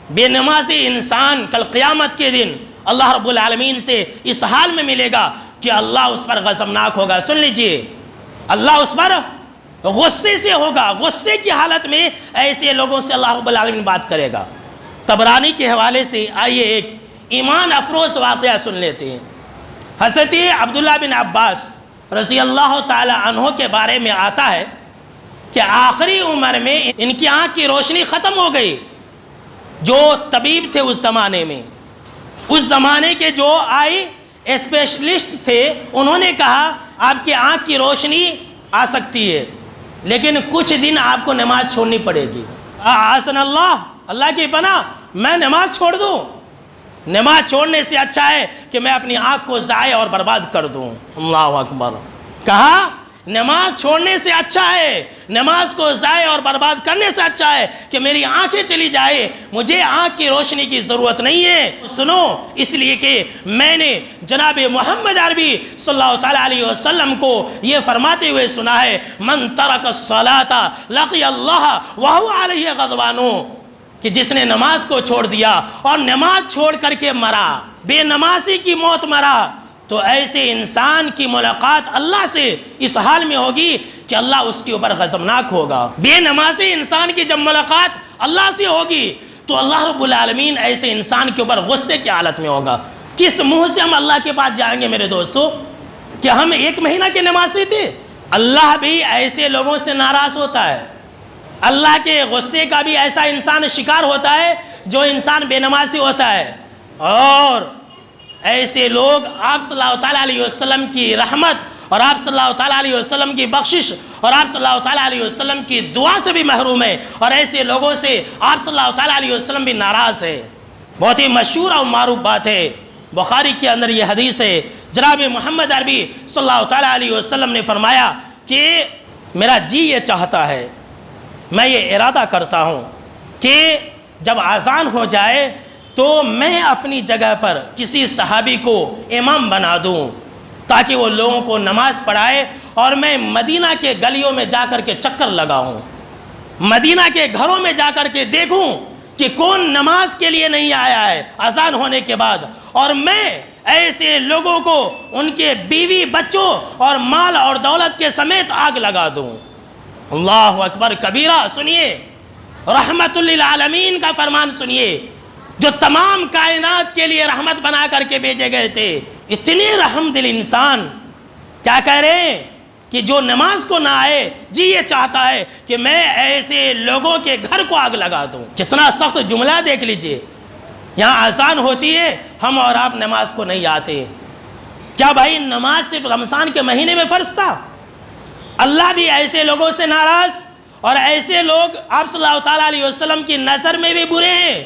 بے نمازی انسان کل قیامت کے دن اللہ رب العالمین سے اس حال میں ملے گا کہ اللہ اس پر غضبناک ہوگا۔ سن لیجئے، اللہ اس پر غصے سے ہوگا، غصے کی حالت میں ایسے لوگوں سے اللہ رب العالمین بات کرے گا۔ طبرانی کے حوالے سے آئیے ایک ایمان افروز واقعہ سن لیتے ہیں۔ حضرت عبداللہ بن عباس رضی اللہ تعالی عنہ کے بارے میں آتا ہے کہ آخری عمر میں ان کی آنکھ کی روشنی ختم ہو گئی۔ جو طبیب تھے اس زمانے میں، اس زمانے کے جو آئی اسپیشلسٹ تھے، انہوں نے کہا آپ کی آنکھ کی روشنی آ سکتی ہے لیکن کچھ دن آپ کو نماز چھوڑنی پڑے گی۔ آسن اللہ کی پناہ، میں نماز چھوڑ دوں؟ نماز چھوڑنے سے اچھا ہے کہ میں اپنی آنکھ کو ضائع اور برباد کر دوں۔ اللہ اکبر۔ کہا نماز چھوڑنے سے اچھا ہے، نماز کو ضائع اور برباد کرنے سے اچھا ہے کہ میری آنکھیں چلی جائے، مجھے آنکھ کی روشنی کی ضرورت نہیں ہے۔ سنو، اس لیے کہ میں نے جناب محمد عربی صلی اللہ علیہ وسلم کو یہ فرماتے ہوئے سنا ہے، من ترک الصلاۃ لقی اللہ وہو علیہ غضبان، کہ جس نے نماز کو چھوڑ دیا اور نماز چھوڑ کر کے مرا، بے نمازی کی موت مرا، تو ایسے انسان کی ملاقات اللہ سے اس حال میں ہوگی کہ اللہ اس کے اوپر غضبناک ہوگا۔ بے نمازی انسان کی جب ملاقات اللہ سے ہوگی تو اللہ رب العالمین ایسے انسان کے اوپر غصے کی حالت میں ہوگا۔ کس منہ سے ہم اللہ کے پاس جائیں گے میرے دوستو؟ کہ ہم 1 مہینہ کے نمازی تھے؟ اللہ بھی ایسے لوگوں سے ناراض ہوتا ہے۔ اللہ کے غصے کا بھی ایسا انسان شکار ہوتا ہے جو انسان بے نمازی ہوتا ہے۔ اور ایسے لوگ آپ صلی اللہ علیہ وسلم کی رحمت اور آپ صلی اللہ علیہ وسلم کی بخشش اور آپ صلی اللہ علیہ وسلم کی دعا سے بھی محروم ہے، اور ایسے لوگوں سے آپ صلی اللہ علیہ وسلم بھی ناراض ہے۔ بہت ہی مشہور اور معروف بات ہے، بخاری کے اندر یہ حدیث ہے، جناب محمد عربی صلی اللہ علیہ وسلم نے فرمایا کہ میرا جی یہ چاہتا ہے، میں یہ ارادہ کرتا ہوں کہ جب اذان ہو جائے تو میں اپنی جگہ پر کسی صحابی کو امام بنا دوں تاکہ وہ لوگوں کو نماز پڑھائے، اور میں مدینہ کے گلیوں میں جا کر کے چکر لگاؤں، مدینہ کے گھروں میں جا کر کے دیکھوں کہ کون نماز کے لیے نہیں آیا ہے اذان ہونے کے بعد، اور میں ایسے لوگوں کو ان کے بیوی بچوں اور مال اور دولت کے سمیت آگ لگا دوں۔ اللہ اکبر کبیرہ۔ سنیے، رحمت للعالمین کا فرمان سنیے، جو تمام کائنات کے لیے رحمت بنا کر کے بھیجے گئے تھے، اتنے رحم دل انسان کیا کہہ رہے ہیں کہ جو نماز کو نہ آئے، جی یہ چاہتا ہے کہ میں ایسے لوگوں کے گھر کو آگ لگا دوں۔ کتنا سخت جملہ دیکھ لیجئے۔ یہاں اذان ہوتی ہے، ہم اور آپ نماز کو نہیں آتے۔ کیا بھائی نماز صرف رمضان کے مہینے میں فرض تھا؟ اللہ بھی ایسے لوگوں سے ناراض، اور ایسے لوگ آپ صلی اللہ علیہ وسلم کی نظر میں بھی برے ہیں۔